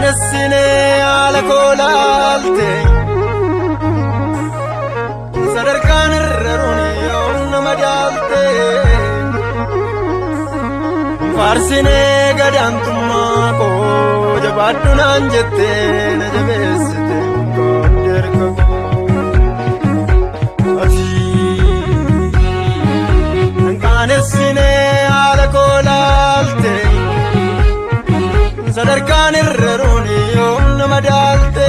qaanessine haala koolaalte sadarkaan irra runi yoom nama daalte faarsine gadaantummaa koo jabaadhu naan jette na jabeessite koodderka qaanessine haala koolaalte sadarkaan irra runi yoom nama daalte